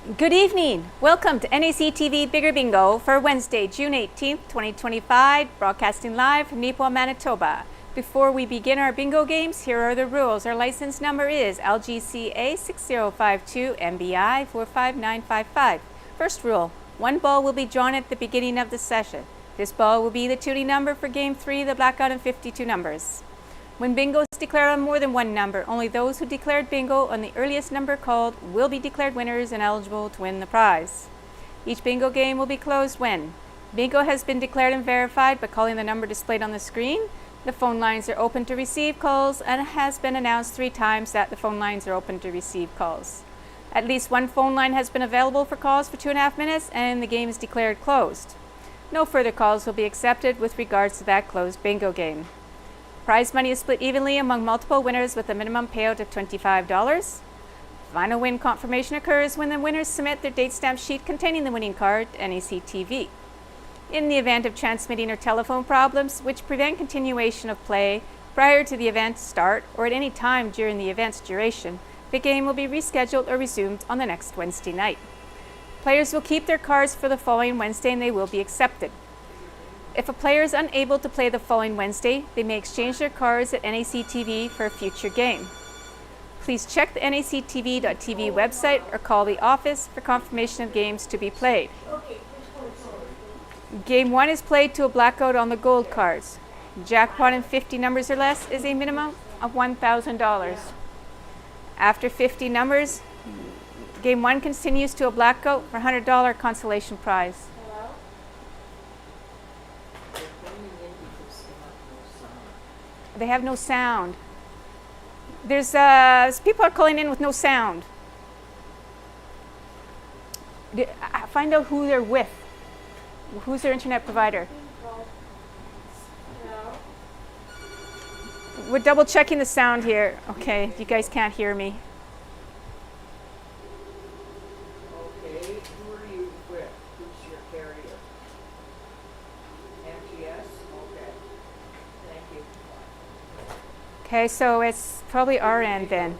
Good evening. Welcome to NACTV Bigger Bingo for Wednesday, June 18th, 2025, broadcasting live from Nipawin, Manitoba. Before we begin our bingo games, here are the rules. Our license number is LGCA 6052 MBI 45955. First rule, one ball will be drawn at the beginning of the session. This ball will be the tuning number for Game 3, the blackout and 52 numbers. When bingo is declared on more than one number, only those who declared bingo on the earliest number called will be declared winners and eligible to win the prize. Each bingo game will be closed when bingo has been declared and verified by calling the number displayed on the screen. The phone lines are open to receive calls, and it has been announced 3 times that the phone lines are open to receive calls. At least one phone line has been available for calls for 2.5 minutes, and the game is declared closed. No further calls will be accepted with regards to that closed bingo game. Prize money is split evenly among multiple winners with a minimum payout of $25. Final win confirmation occurs when the winners submit their date stamp sheet containing the winning card to NACTV. In the event of transmitting or telephone problems which prevent continuation of play prior to the event's start or at any time during the event's duration, the game will be rescheduled or resumed on the next Wednesday night. Players will keep their cards for the following Wednesday and they will be accepted. If a player is unable to play the following Wednesday, they may exchange their cards at NACTV for a future game. Please check the NACTV.tv website or call the office for confirmation of games to be played. Game 1 is played to a blackout on the gold cards. Jackpot in 50 numbers or less is a minimum of $1,000. After 50 numbers, Game 1 continues to a blackout for $100 consolation prize. They have no sound. There's people are calling in with no sound. Find out who they're with. Who's their internet provider? We're double checking the sound here. Okay, you guys can't hear me. Okay, who are you with? Who's your carrier? MTS? Okay. Thank you. Okay, so it's probably our end then.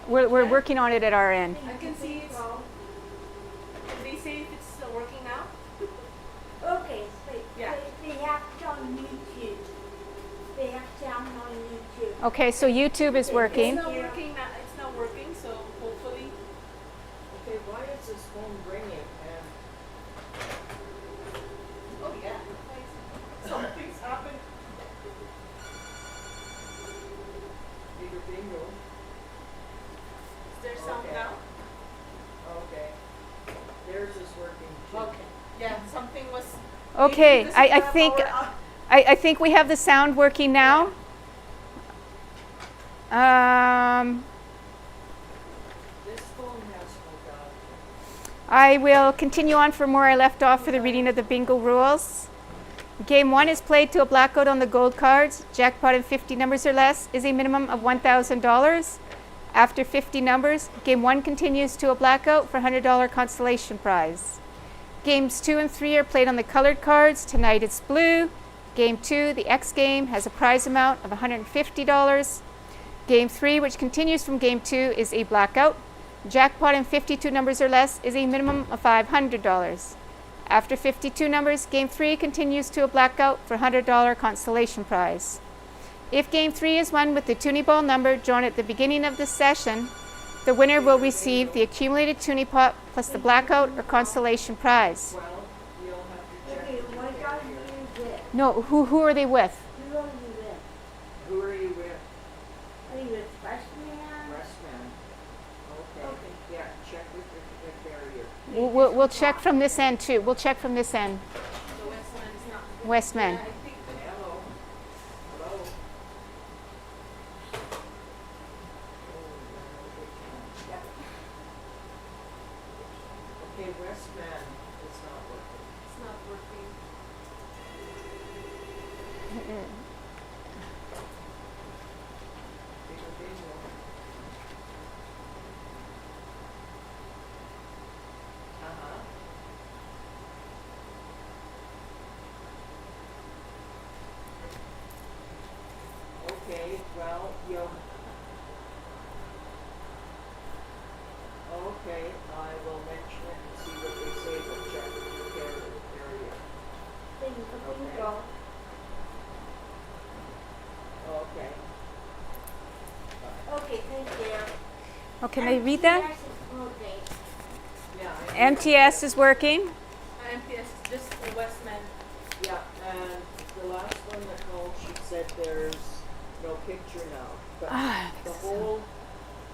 We're working on it at our end. I can see it's. Did they say if it's still working now? Okay, so Yeah. they have it on YouTube. They have sound on YouTube. Okay, so YouTube is working. It's not working now. It's not working, so hopefully. Okay, why is this phone ringing? And Oh yeah. Something's happened. Bigger bingo. Is there sound Okay. now? Okay. Theirs is working too. Okay. Yeah, something was. Okay, Maybe this I is think power up. I think we have the sound working now. This phone has no data. I will continue on from where I left off for the reading of the bingo rules. Game 1 is played to a blackout on the gold cards. Jackpot in 50 numbers or less is a minimum of $1,000. After 50 numbers, Game 1 continues to a blackout for $100 consolation prize. Games 2 and 3 are played on the colored cards. Tonight it's blue. Game 2, the X game, has a prize amount of $150. Game 3, which continues from Game 2, is a blackout. Jackpot in 52 numbers or less is a minimum of $500. After 52 numbers, Game 3 continues to a blackout for $100 consolation prize. If Game 3 is won with the toonie ball number drawn at the beginning of the session, the winner will receive the accumulated toonie pot plus the blackout or consolation prize. Well, you'll have to check Okay, with your what are carrier. you with? No, who are they with? Who are you with? Who are you with? Are you with freshman? Pressman. Okay. Yeah, check with your carrier. We'll check from this end too. We'll check from this end. The Westman is not. Westman. Yeah, I think the Hello. Hello. Okay, Westman is not working. it's not working. Bigger bingo. Uh-huh. Okay, well, you'll Okay, I will mention it and see what they say, but check with their area. bingo. Okay. Okay, thank you. Oh, can I read that? MTS is moving. Yeah. MTS is working. MPS, just the Westman. Yeah, and the last one that called, she said there's no picture now. But Ah, the whole,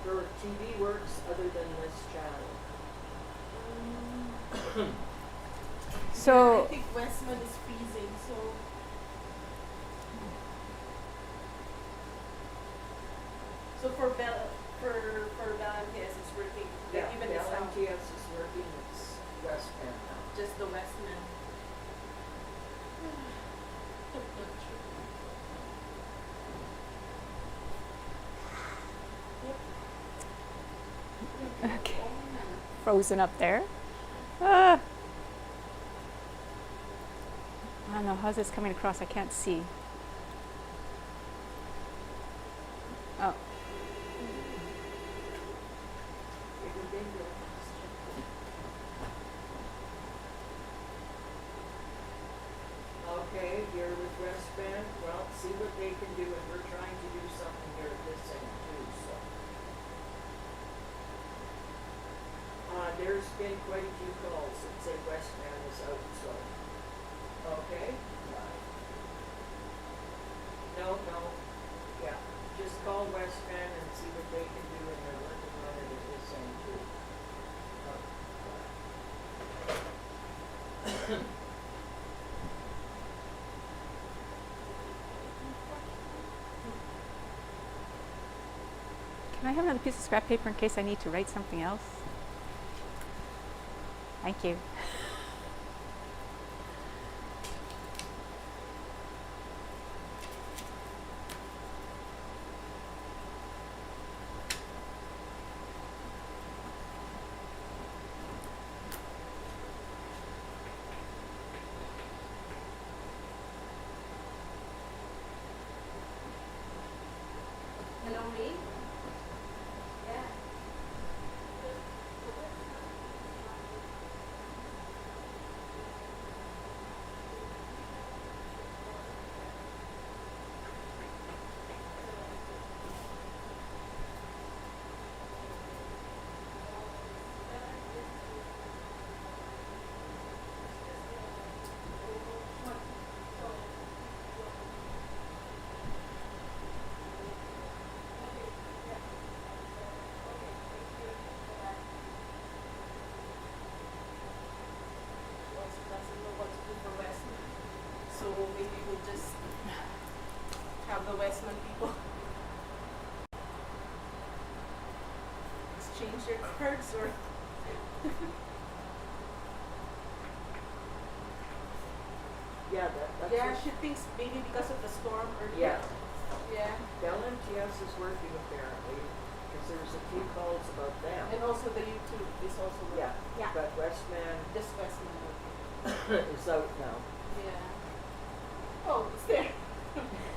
her TV works other than this channel. Yeah, I So, think Westman is freezing, so. So for MTS, it's working. Like Yeah, even the the sound, LMTS is working, it's Westman now. just the Westman. okay. Frozen up there. Ah. I don't know, how's this coming across? I can't see. Oh, Okay, you're with Westman, well, see what they can do, and we're trying to do something here at this end too, so. There's been quite a few calls that say Westman is out, so. Okay? No, yeah, just call Westman and see what they can do, and they're working on it at this end too. can I have another piece of scrap paper in case I need to write something else? Thank you. Hello, me? Yeah. Doesn't know what to do for Westman. So maybe we'll just have the Westman people exchange their cards or Yeah, that's. yeah, what- she thinks maybe because of the storm earlier. Yeah, Yeah. the LMTS is working apparently, because there was a few calls about them. And also the YouTube is also Yeah, Yeah. but Westman just Westman working. is out now. Yeah. Oh, it's there.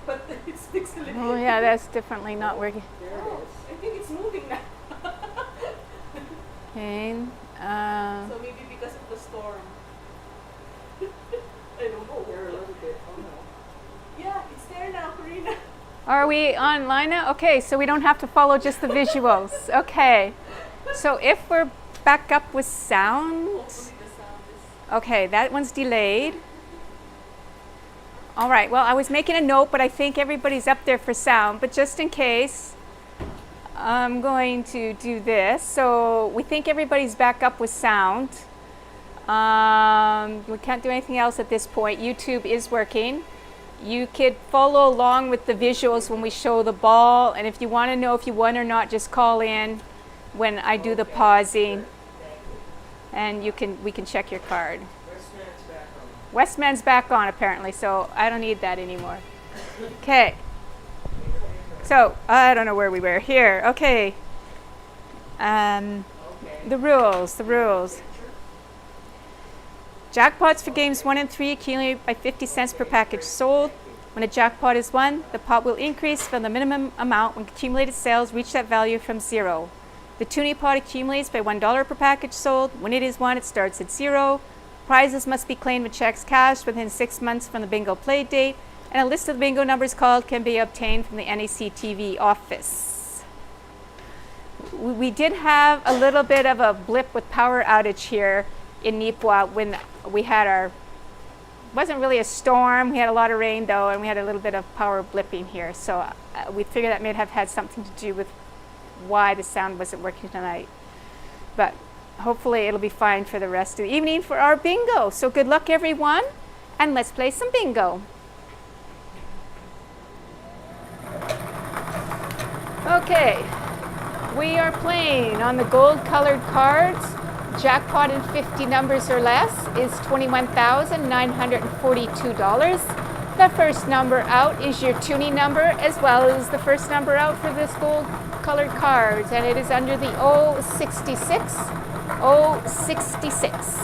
But it's pixelated. Oh yeah, that's definitely not working. There it Oh, is. I think it's moving now. Okay. So maybe because of the storm. I don't know. There a little bit, oh no. Yeah, it's there now, Karina. Are we online now? Okay, so we don't have to follow just the visuals. Okay. So if we're back up with sound. Hopefully the sound is. Okay, that one's delayed. All right, well, I was making a note, but I think everybody's up there for sound. But just in case, I'm going to do this. So we think everybody's back up with sound. We can't do anything else at this point. YouTube is working. You could follow along with the visuals when we show the ball. And if you want to know if you won or not, just call in when I do the Okay, pausing. good. Thank you. And we can check your card. Westman's back on. Westman's back on apparently, so I don't need that anymore. Okay. So I don't know where we were here. Okay. Okay. The rules. Jackpots for games 1 and 3 accumulate by 50 cents per package sold. When a jackpot is won, the pot will increase from the minimum amount when accumulated sales reach that value from 0. The toonie pot accumulates by $1 per package sold. When it is won, it starts at 0. Prizes must be claimed with checks cashed within 6 months from the bingo play date, and a list of the bingo numbers called can be obtained from the NACTV office. We did have a little bit of a blip with power outage here in Nipua when we had our, wasn't really a storm, we had a lot of rain though, and we had a little bit of power blipping here. So we figured that may have had something to do with why the sound wasn't working tonight. But hopefully it'll be fine for the rest of the evening for our bingo. So good luck everyone, and let's play some bingo. Okay, we are playing on the gold colored cards. Jackpot in 50 numbers or less is $21,942. The first number out is your toonie number, as well as the first number out for this gold colored cards, and it is under the 066. 066.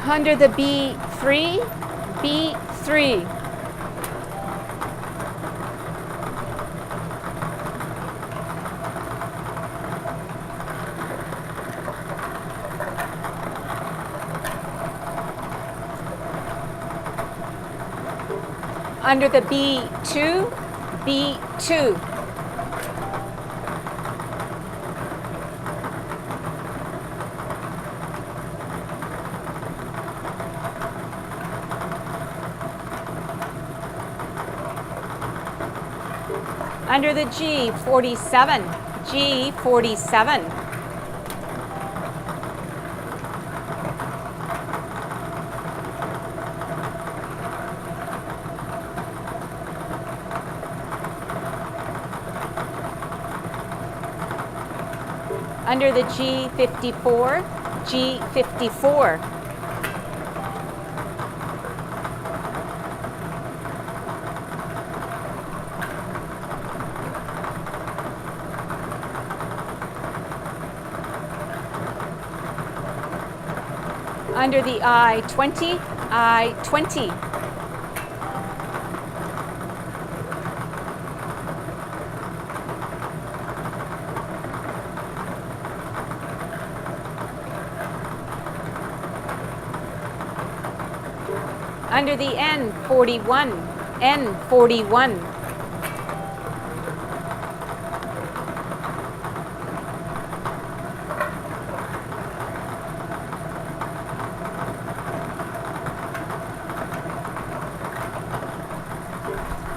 Under the B3, B3. Under the B2, B2. Under the G47, G47. Under the G54, G54. Under the I-20, I-20. Under the N41, N41.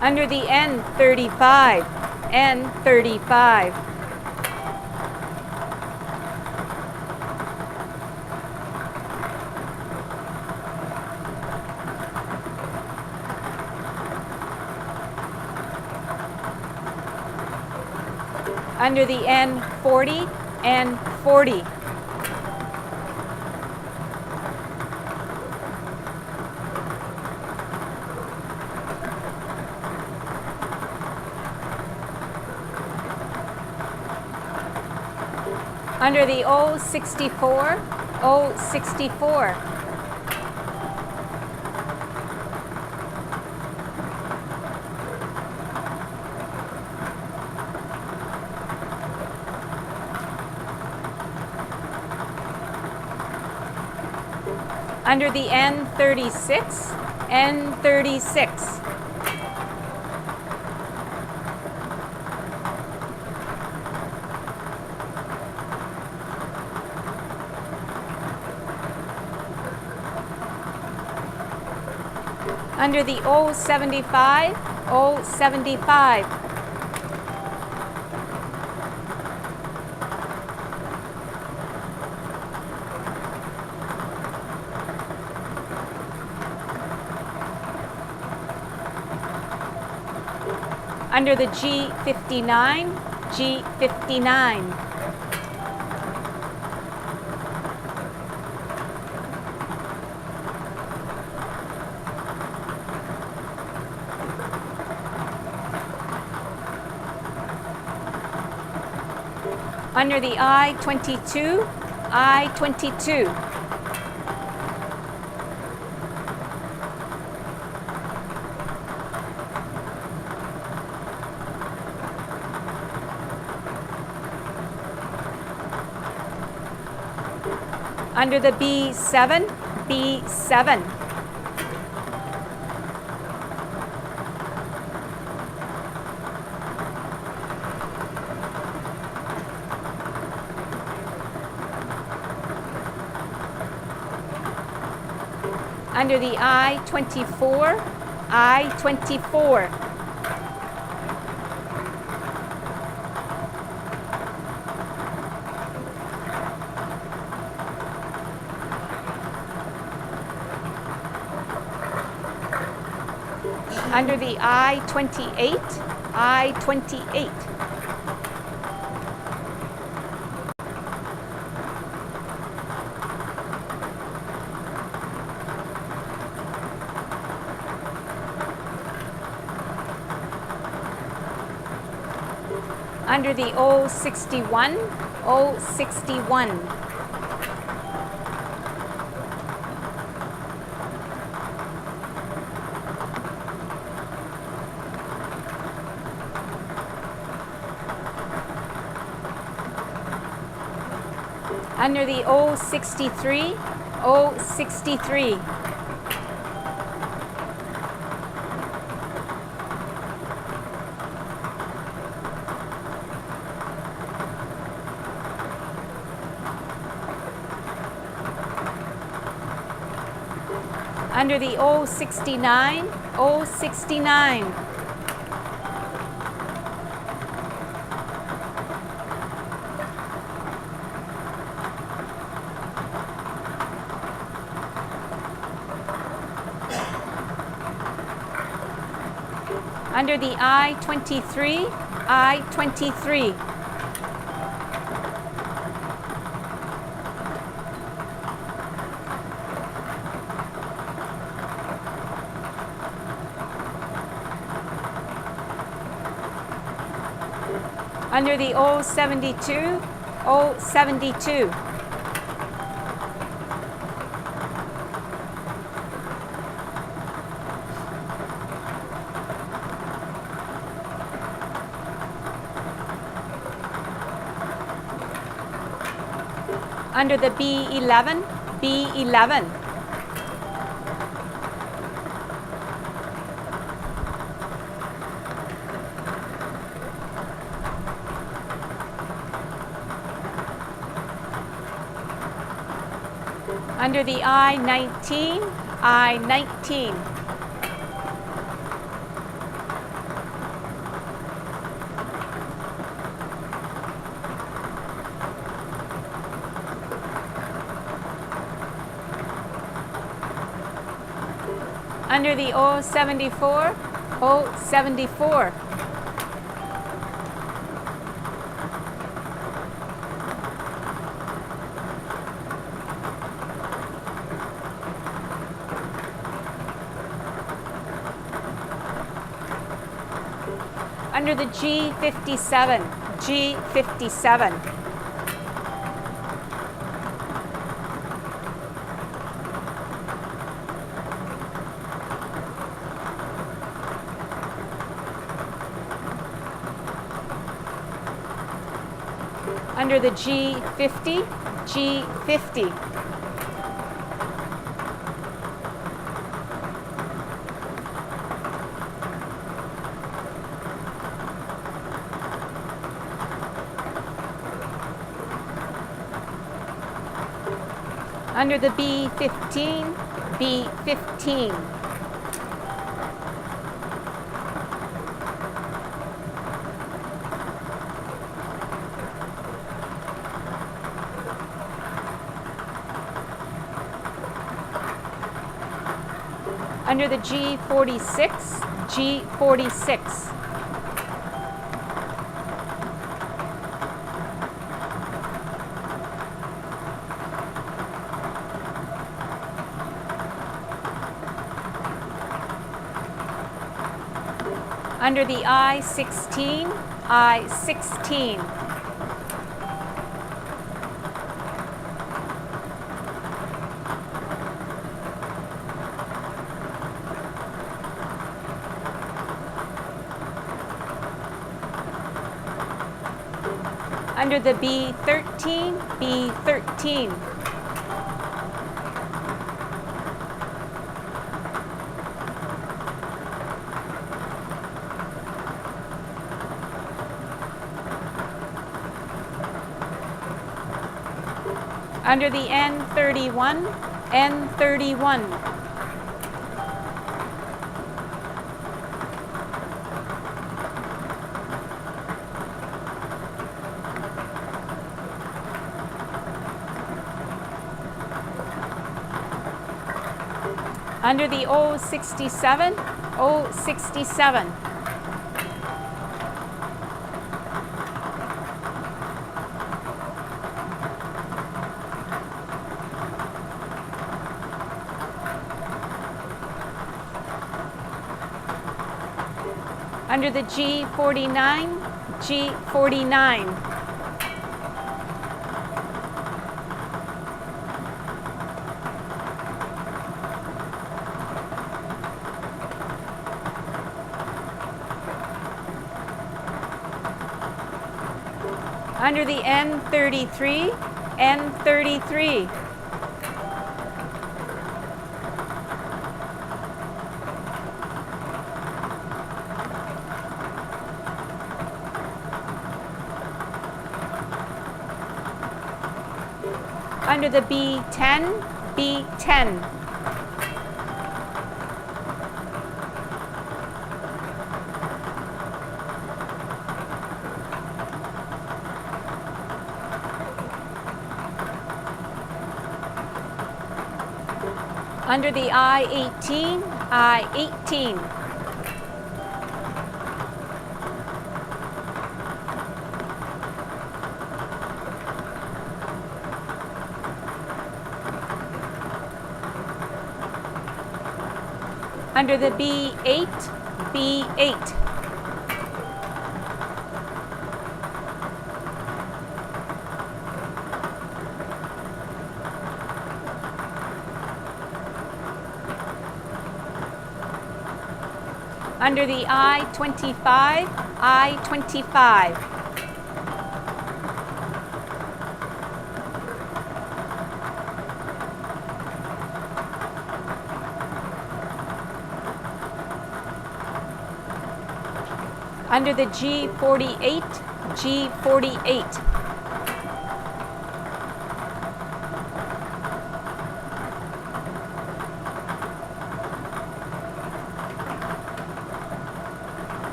Under the N35, N35. Under the N40, N40. Under the O64, O64. Under the N36, N36. Under the O75, O75. Under the G59, G59. Under the I-22, I-22. Under the B7, B7. Under the I-24, I-24. Under the I-28, I-28. Under the O61, O61. Under the O63, O63. Under the O69, O69. Under the I-23, I-23. Under the O72, O72. Under the B11, B11. Under the I-19, I-19. Under the O74, O74. Under the G57, G57. Under the G50, G50. Under the B15, B15. Under the G46, G46. Under the I-16, I-16. Under the B13, B13. Under the N31, N31. Under the O67, O67. Under the G49, G49. Under the N33, N33. Under the B10, B10. Under the I-18, I-18. Under the B8, B8. Under the I-25, I-25. Under the G48, G48.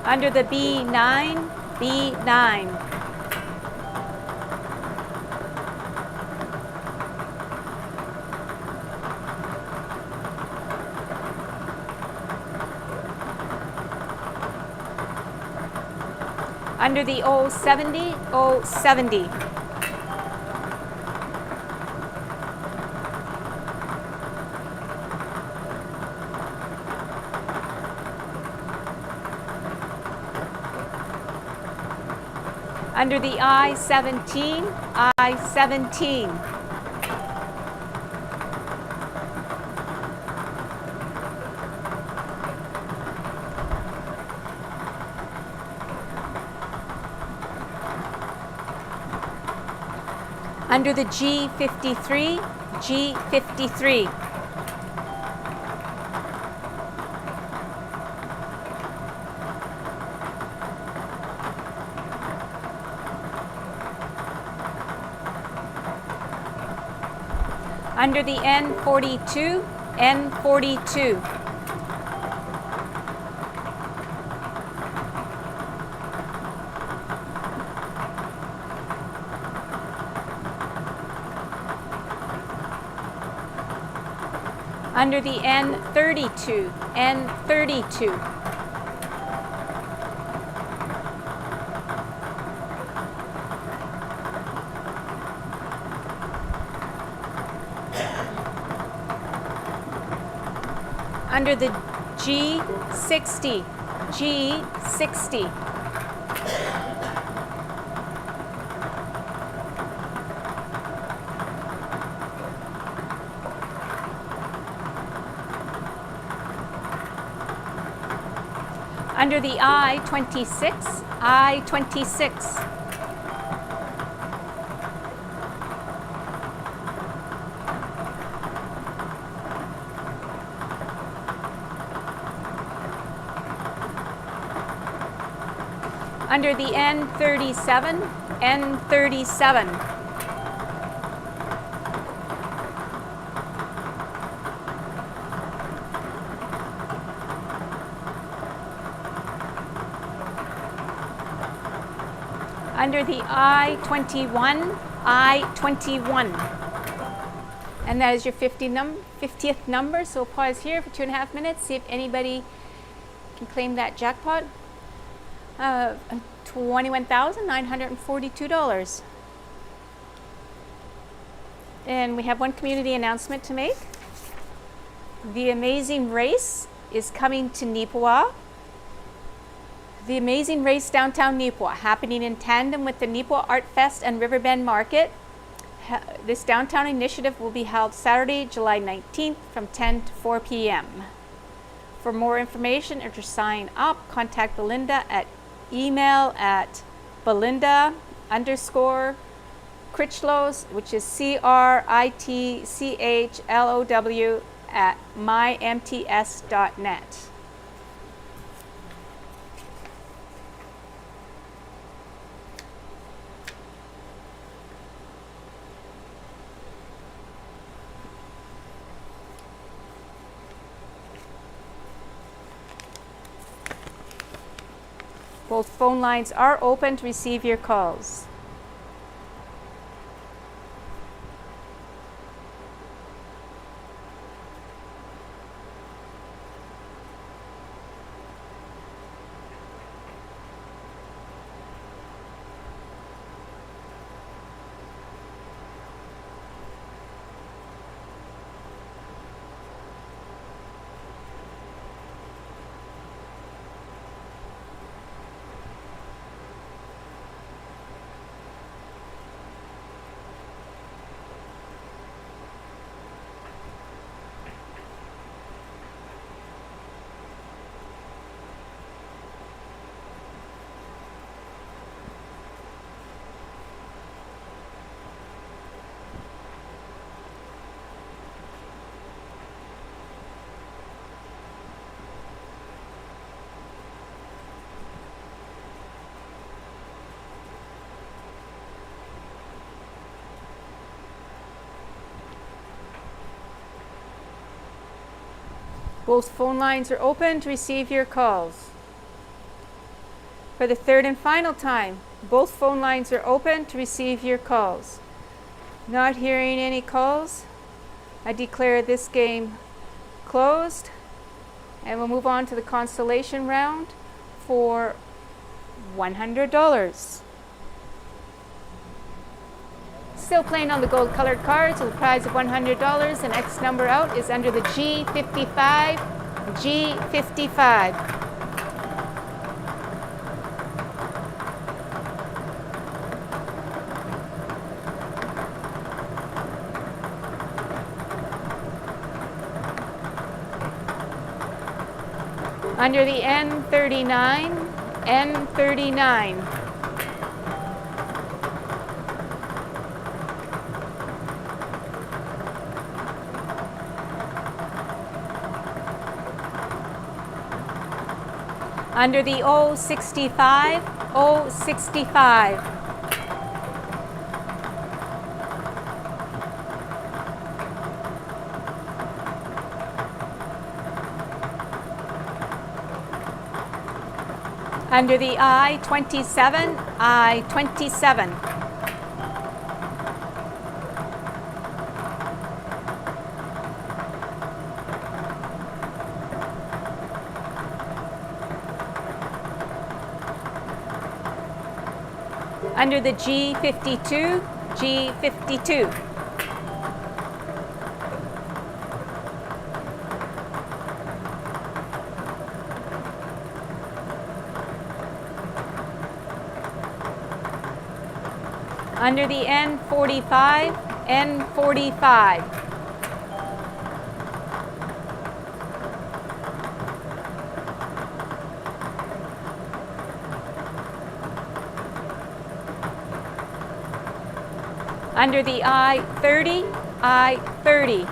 Under the B9, B9. Under the O70, O70. Under the I-17, I-17. Under the G53, G53. Under the N42, N42. Under the N32, N32. Under the G60, G60. Under the I-26, I-26. Under the N37, N37. Under the I-21, I-21. And that is your 50th number, so we'll pause here for 2.5 minutes, see if anybody can claim that jackpot. $21,942. And we have one community announcement to make. The Amazing Race is coming to Neepawa. The Amazing Race Downtown Neepawa, happening in tandem with the Neepawa Art Fest and Riverbend Market. This downtown initiative will be held Saturday, July 19th from 10 to 4 p.m. For more information or to sign up, contact Belinda at email at Belinda_Critchlow, which is CRITCHLOW at mymts.net. Both phone lines are open to receive your calls. Both phone lines are open to receive your calls. For the third and final time, both phone lines are open to receive your calls. Not hearing any calls, I declare this game closed, and we'll move on to the consolation round for $100. Still playing on the gold colored cards with a prize of $100. The next number out is under the G55. G55. Under the N39, N39. Under the O65, O65. Under the I27, I27. Under the G52, G52. Under the N45, N45. Under the I, 30, I, 30.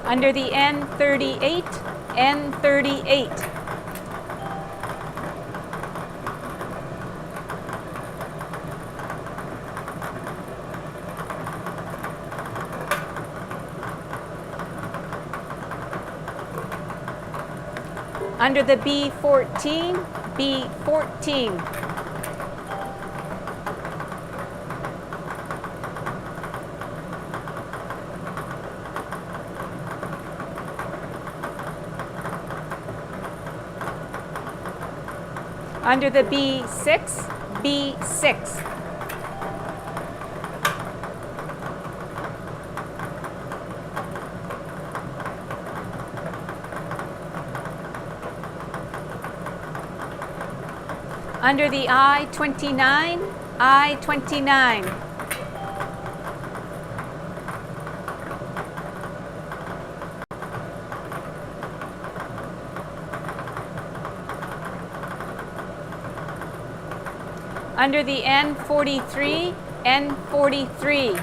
Under the N, 38, N, 38. Under the B, 14, B, 14. Under the B6, B6. Under the I, 29, I, 29. Under the N43, N43.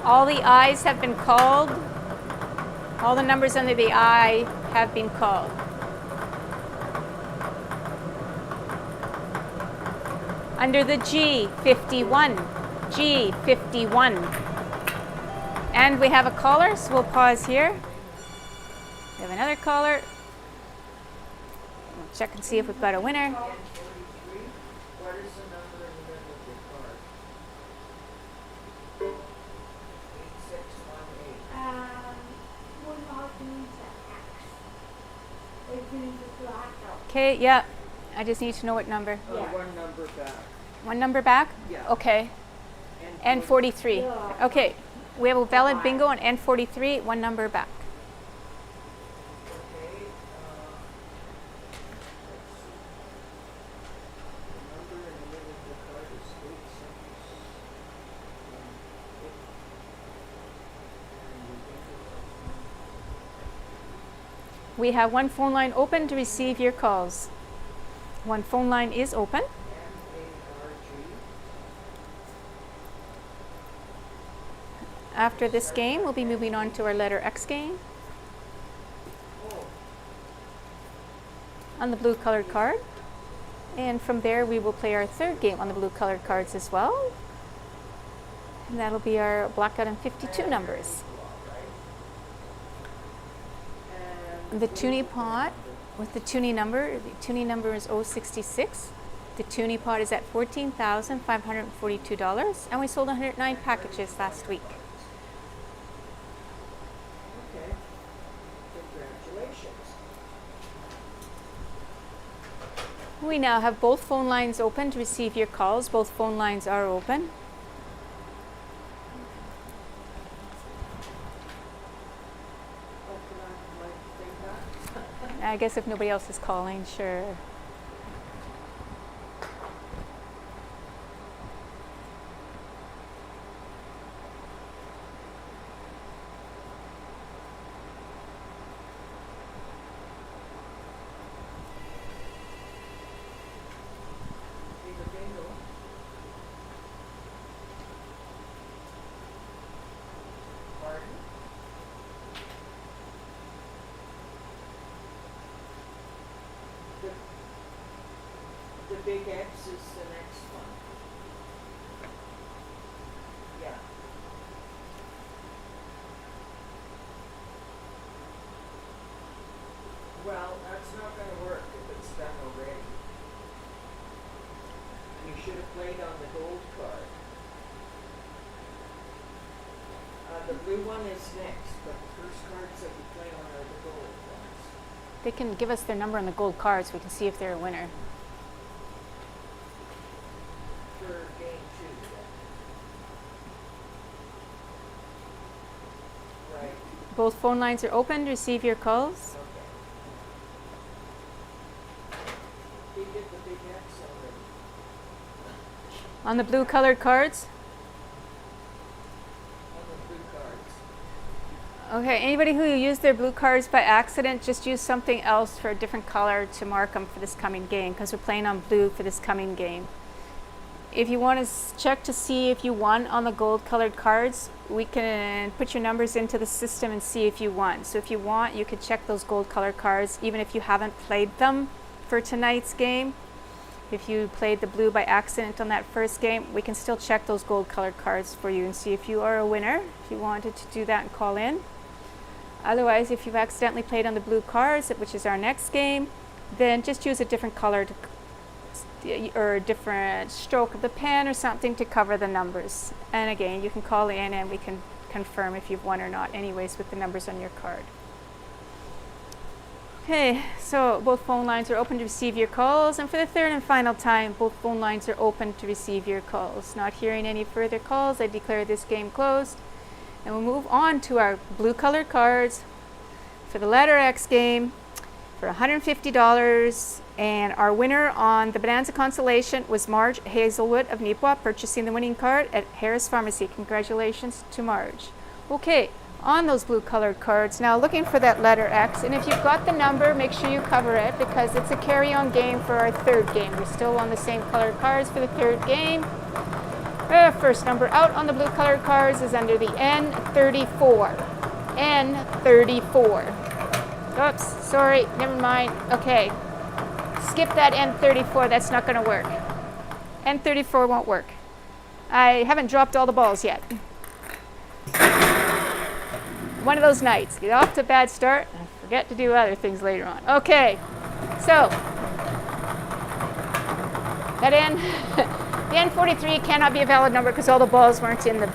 All the I's have been called. All the numbers under the I have been called. Under the G, 51, G, 51. And we have a caller, so we'll pause here. We have another caller. We'll check and see if we've got a winner. What is the number in the middle of your card? 8618. One of these are X. They do the blackout. Okay, yeah. I just need to know what number. Oh, Yeah. one number back. One number back? Yeah. Okay. N43. Yeah. Okay. We have a valid bingo on N43, one number back. Okay. Let's see. The number in the middle of the card is 876. We have one phone line open to receive your calls. One phone line is open. MARG. After this game, we'll be moving on to our letter X game Oh, on the blue colored card. And from there, we will play our third game on the blue colored cards as well. And that'll be our blackout and 52 numbers. and The toonie pot with the toonie number is 066. The toonie pot is at $14,542, and we sold 109 packages last week. okay. Congratulations. We now have both phone lines open to receive your calls. Both phone lines are open. Oh, can I take that? I guess if nobody else is calling, sure. Bingo, bingo. Pardon? The big X is the next one. Yeah. Well, that's not gonna work if it's done already. You should have played on the gold card. The blue one is next, but the first cards that you play on are the gold ones. They can give us their number on the gold cards. So we can see if they're a winner. For game 2, then. Right, Both phone lines are open to receive your calls. okay. Did you get the big X already? On the blue colored cards, On the blue card. Okay, anybody who used their blue cards by accident, just use something else for a different color to mark them for this coming game, because we're playing on blue for this coming game. If you want to check to see if you won on the gold colored cards, we can put your numbers into the system and see if you won. So if you want, you could check those gold colored cards even if you haven't played them for tonight's game. If you played the blue by accident on that first game, we can still check those gold colored cards for you and see if you are a winner, if you wanted to do that and call in. Otherwise, if you've accidentally played on the blue cards, which is our next game, then just use a different color or a different stroke of the pen or something to cover the numbers. And again, you can call in and we can confirm if you've won or not anyways with the numbers on your card. Okay, so both phone lines are open to receive your calls, and for the third and final time, both phone lines are open to receive your calls. Not hearing any further calls, I declare this game closed. And we'll move on to our blue colored cards for the letter X game for $150. And our winner on the Bonanza Consolation was Marge Hazelwood of Nipawin, purchasing the winning card at Harris Pharmacy. Congratulations to Marge. Okay, on those blue colored cards, now looking for that letter X. And if you've got the number, make sure you cover it because it's a carry-on game for our third game. We're still on the same colored cards for the third game. First number out on the blue colored cards is under the N34. N34. Oops, sorry, never mind. Okay, skip that N34, that's not going to work. N34 won't work. I haven't dropped all the balls yet. One of those nights. Get off to a bad start and forget to do other things later on. Okay, so that the N43 cannot be a valid number because all the balls weren't in the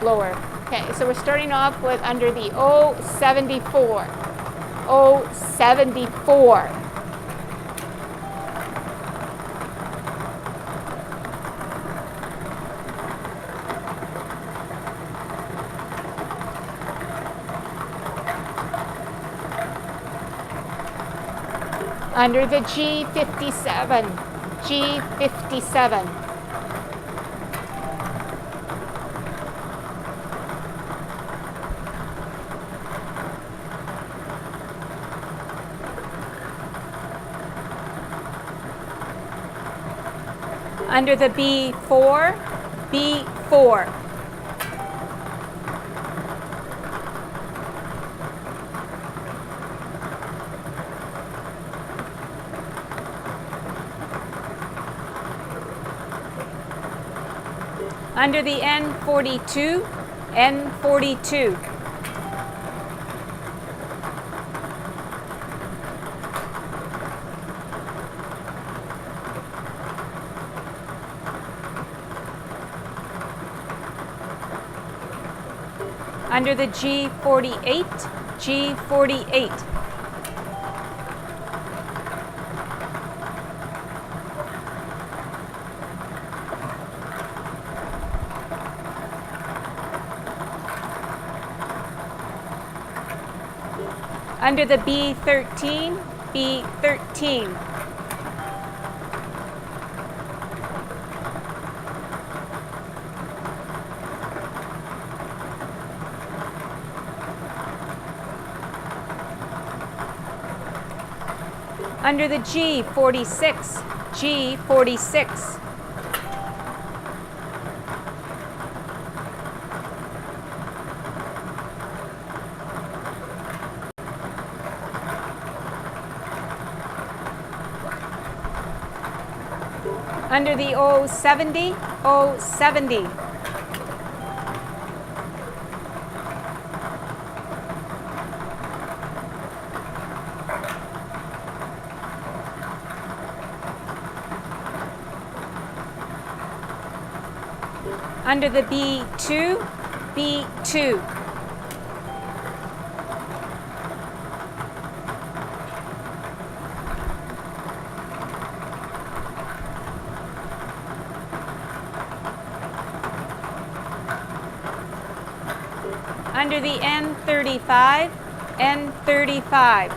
blower. Okay, so we're starting off with under the 074. 074. Under the G57. G57. Under the B4, B4. Under the N42, N42. Under the G48, G48. Under the B13, B13. Under the G46, G46. Under the O70, O70. Under the B2, B2. Under the N35, N35.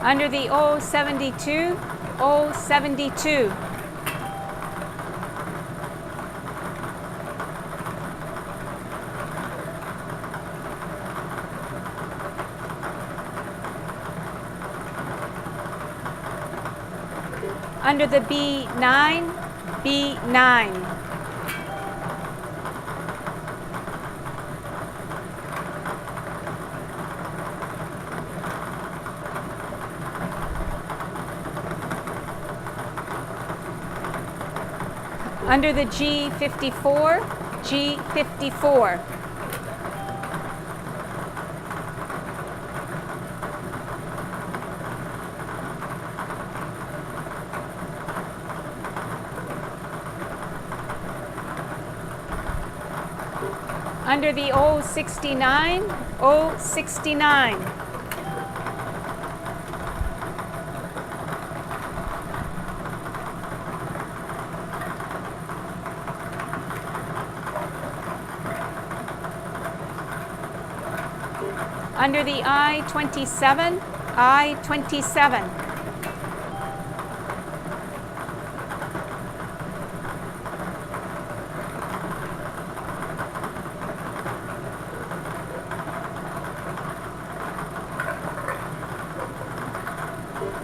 Under the O72, O72. Under the B9, B9. Under the G54, G54. Under the O69, O69. Under the I-27, I-27.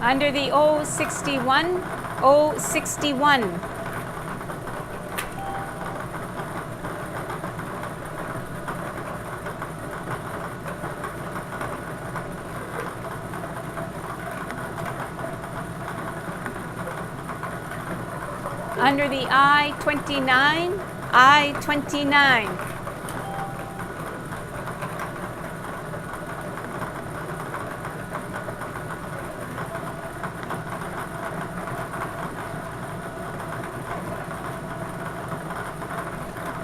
Under the O61, O61. Under the I-29, I-29.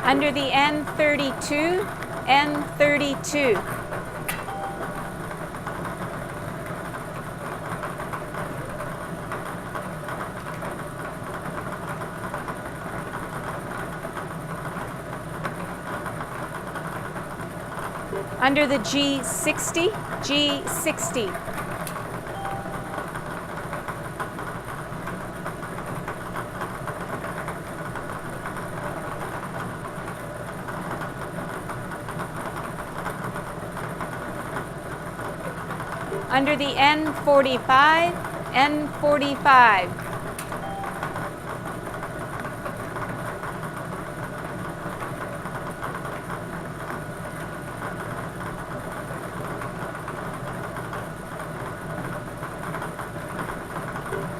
Under the N32, N32. Under the G60, G60. Under the N45, N45.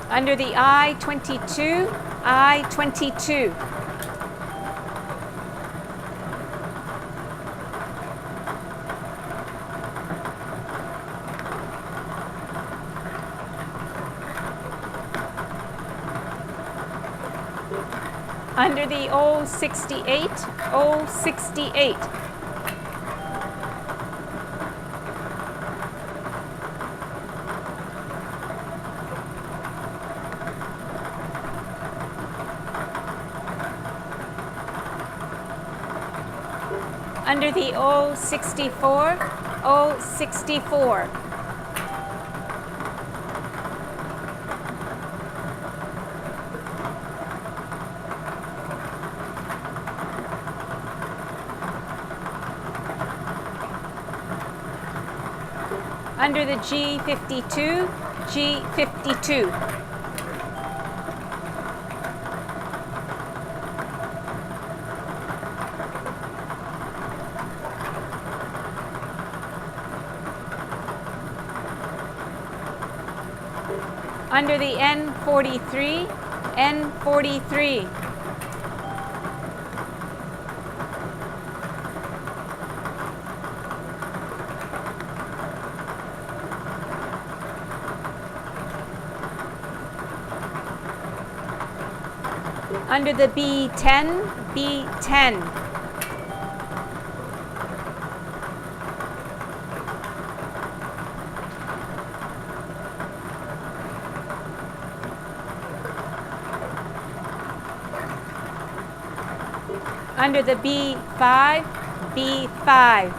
Under the I-22, I-22. Under the O68, O68. Under the O64, O64. Under the G52, G52. Under the N43, N43. Under the B10, B10. Under the B5, B5.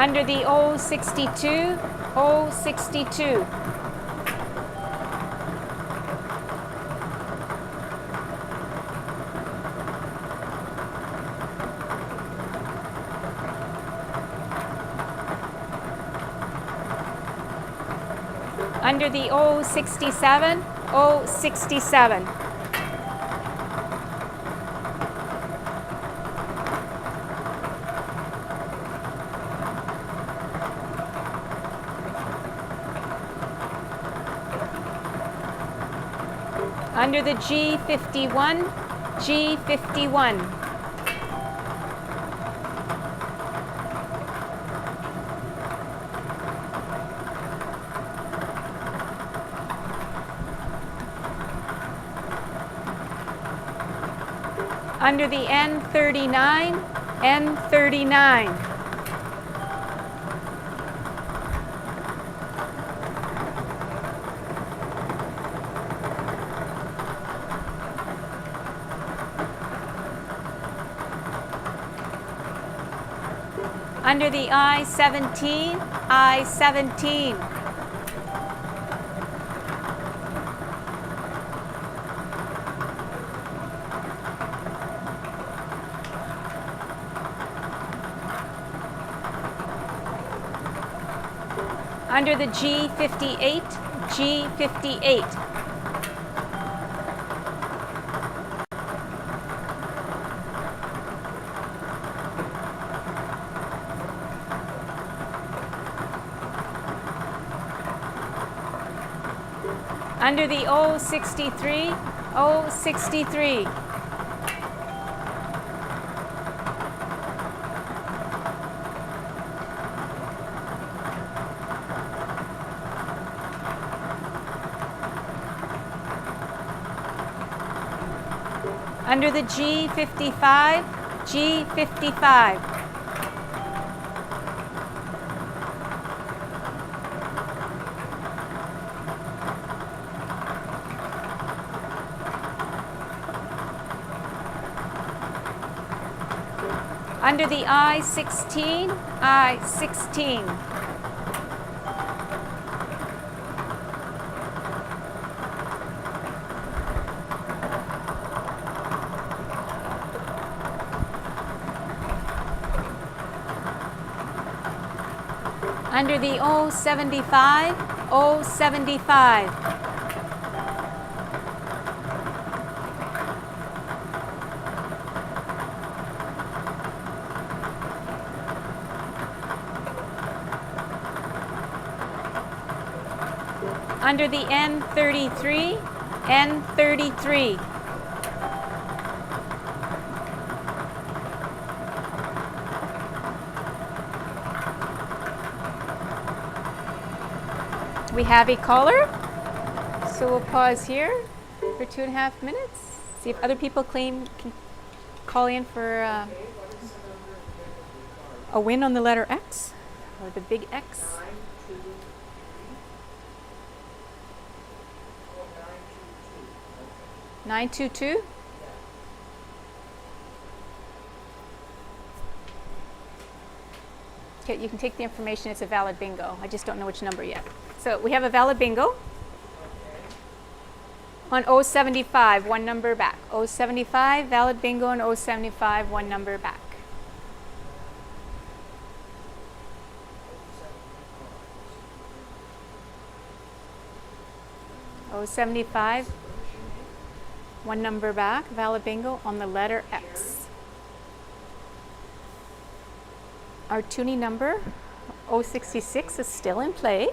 Under the O62, O62. Under the O67, O67. Under the G51, G51. Under the N39, N39. Under the I-17, I-17. Under the G58, G58. Under the O63, O63. Under the G55, G55. Under the I-16, I-16. Under the O75, O75. Under the N33, N33. We have a caller, so we'll pause here for 2.5 minutes. See if other people can call in for a win on the letter X, or the big X. 922. Okay, you can take the information. It's a valid bingo. I just don't know which number yet. So we have a valid bingo on 075, one number back. 075, valid bingo on 075, one number back. O75, one number back, valid bingo on the letter X. Our toonie number, 066, is still in play.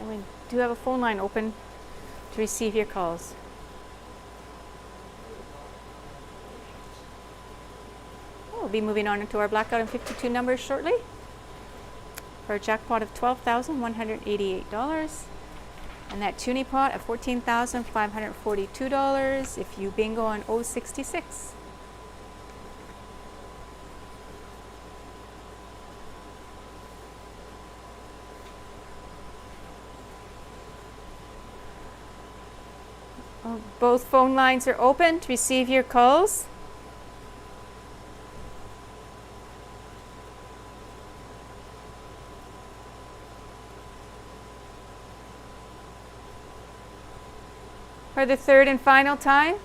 We do have a phone line open to receive your calls. We'll be moving on to our blackout and 52 numbers shortly for a jackpot of $12,188 and that toonie pot of $14,542 if you bingo on 066. Both phone lines are open to receive your calls. For the third and final time,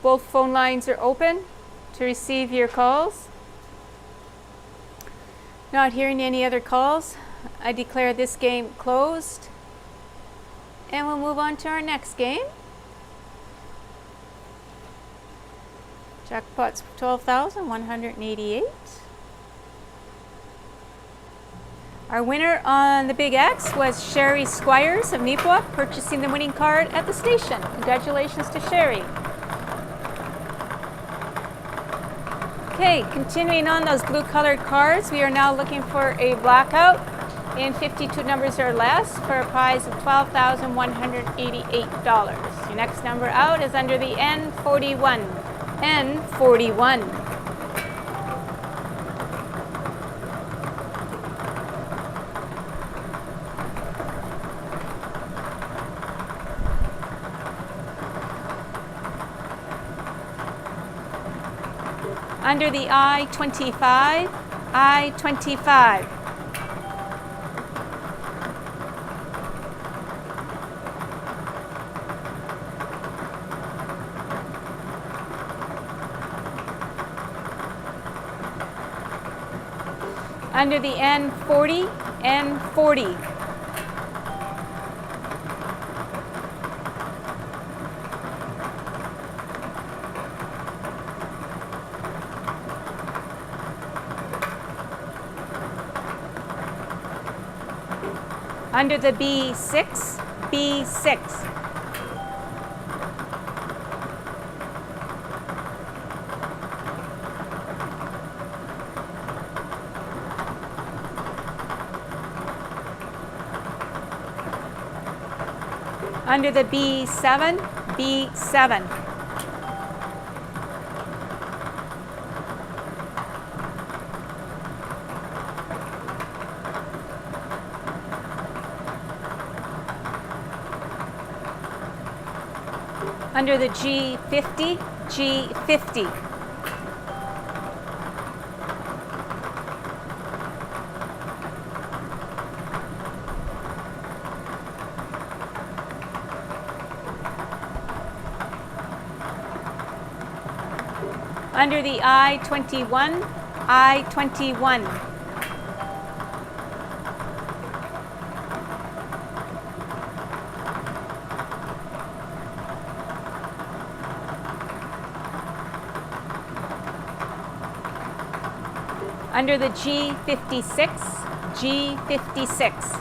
both phone lines are open to receive your calls. Not hearing any other calls, I declare this game closed. And we'll move on to our next game. Jackpot's $12,188. Our winner on the Big X was Sherry Squires of Nipawin, purchasing the winning card at the station. Congratulations to Sherry. Okay, continuing on those blue colored cards, we are now looking for a blackout in 52 numbers or less for a prize of $12,188. Your next number out is under the N41. N41. Under the I-25, I-25. Under the N40, N40. Under the B6, B6. Under the B7, B7. Under the G50, G50. Under the I-21, I-21. Under the G56, G56.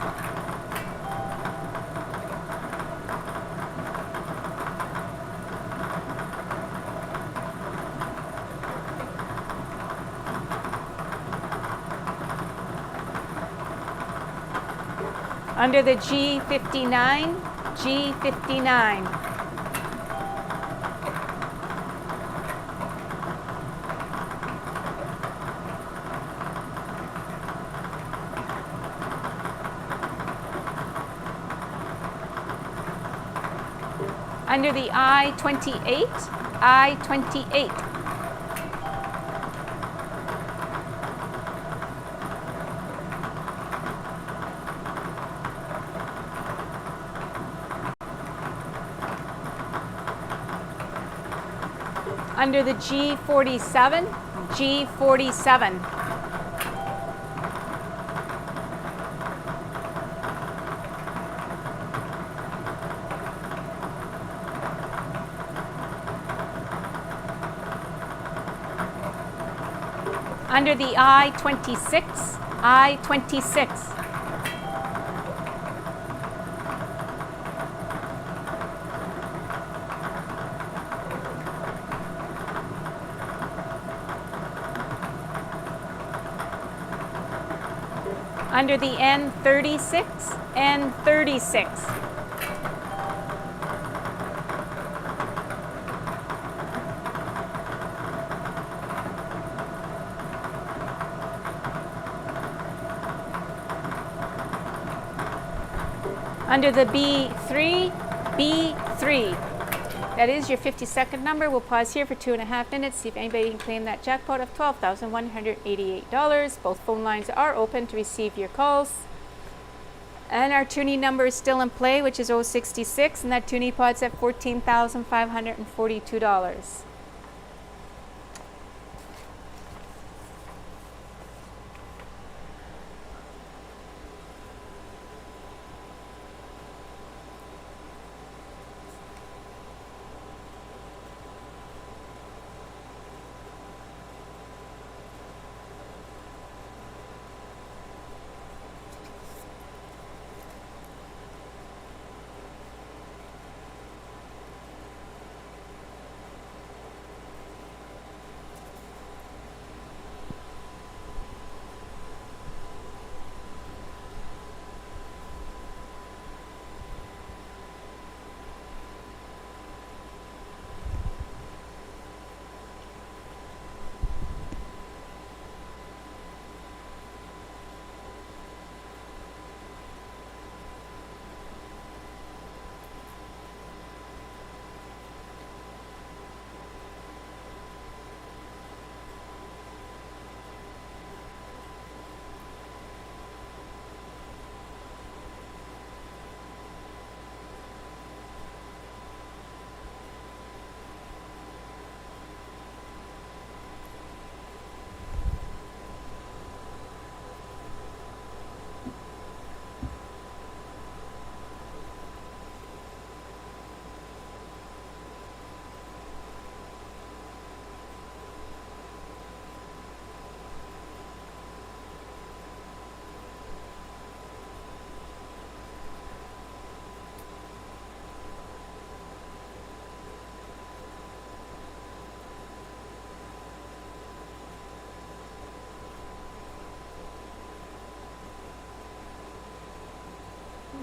Under the G59, G59. Under the I-28, I-28. Under the G47, G47. Under the I-26, I-26. Under the N36, N36. Under the B3, B3. That is your 50-second number. We'll pause here for 2.5 minutes, see if anybody can claim that jackpot of $12,188. Both phone lines are open to receive your calls. And our toonie number is still in play, which is 066, and that toonie pod's at $14,542.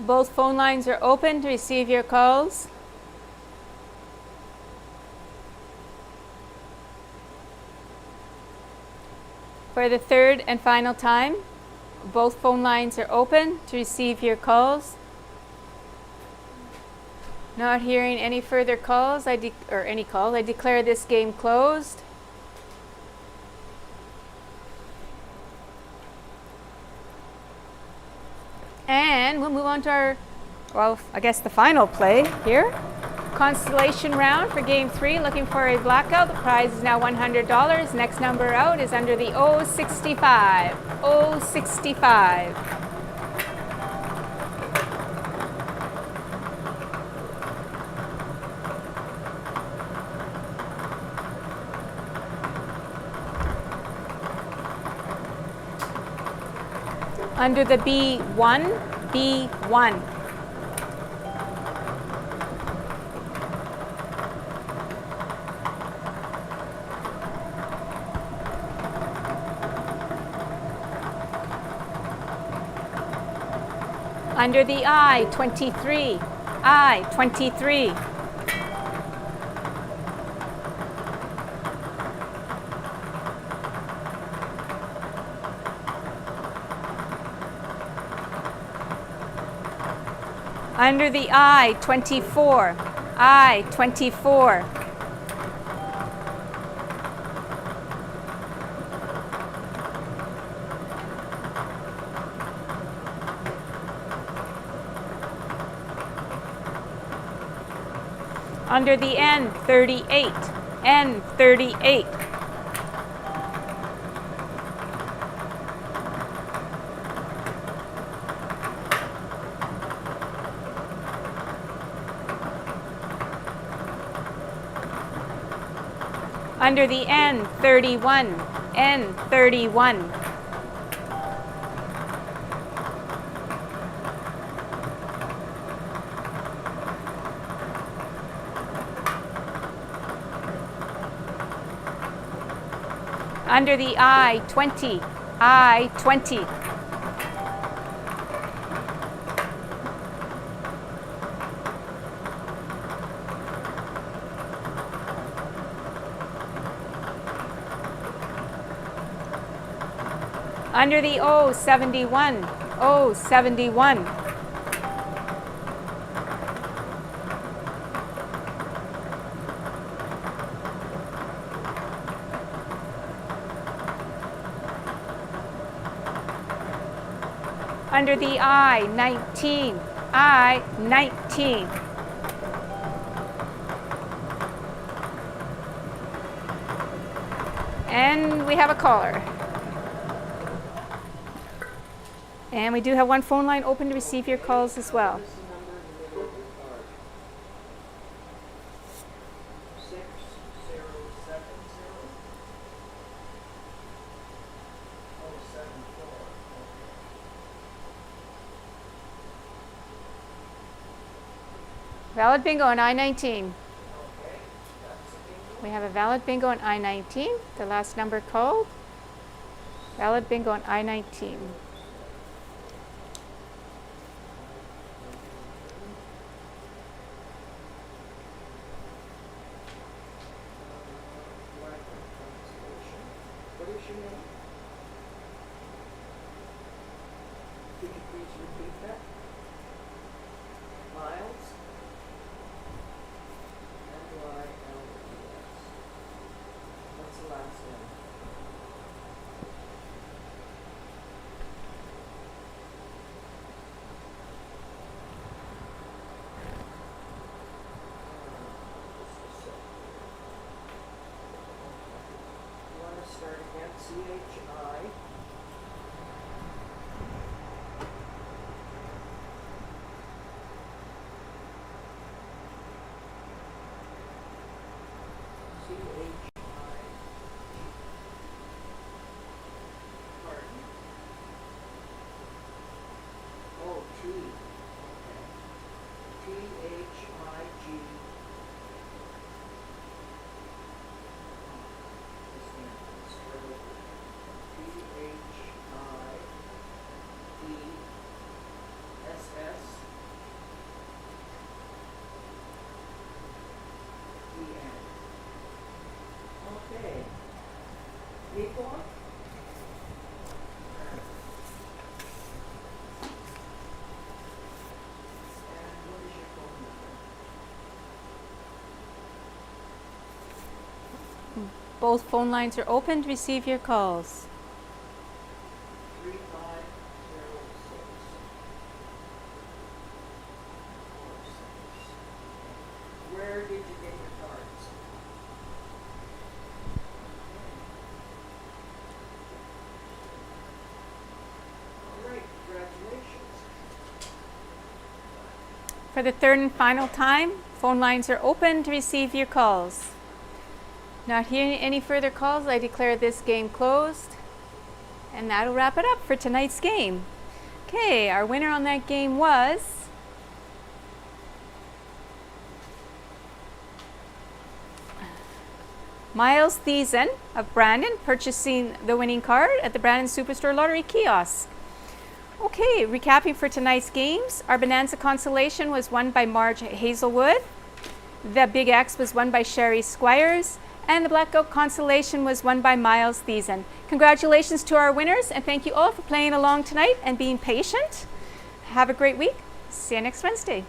Both phone lines are open to receive your calls. For the third and final time, both phone lines are open to receive your calls. Not hearing any further calls, I declare this game closed. And we'll move on to our, I guess the final play here. Constellation round for game 3, looking for a blackout. The prize is now $100. Next number out is under the 065. 065. Under the B1, B1. Under the I-23, I-23. Under the I-24, I-24. Under the N38, N38. Under the N31, N31. Under the I-20, I-20. Under the O, 71. O, 71. Under the I, 19. I, 19. And we have a caller. And we do have one phone line open to receive your calls as well. What is the number in the middle of your card? 6070. Oh, 74. Okay. Valid bingo on I-19. Okay, that's a bingo. We have a valid bingo on I-19. The last number called. Valid bingo on I-19. What is your name? Could you please repeat that? Miles? M-Y-L-E-S. What's the last name? Just a sec. You want to start again? C-H-I. C-H-I. Pardon? Oh, T. Okay. T-H-I-G. This name is spread over. T-H-I-E-S-S. E-N. Okay. Nicola? And what is your phone number? Both phone lines are open to receive your calls. 3506. Where did you get your cards? All right, congratulations. For the third and final time, phone lines are open to receive your calls. Not hearing any further calls, I declare this game closed. And that'll wrap it up for tonight's game. Okay, our winner on that game was Miles Thiessen of Brandon, purchasing the winning card at the Brandon Superstore Lottery Kiosk. Okay, recapping for tonight's games, our Bonanza Consolation was won by Marge Hazelwood. The Big X was won by Sherry Squires. And the Black Goat Consolation was won by Miles Thiessen. Congratulations to our winners, and thank you all for playing along tonight and being patient. Have a great week. See you next Wednesday.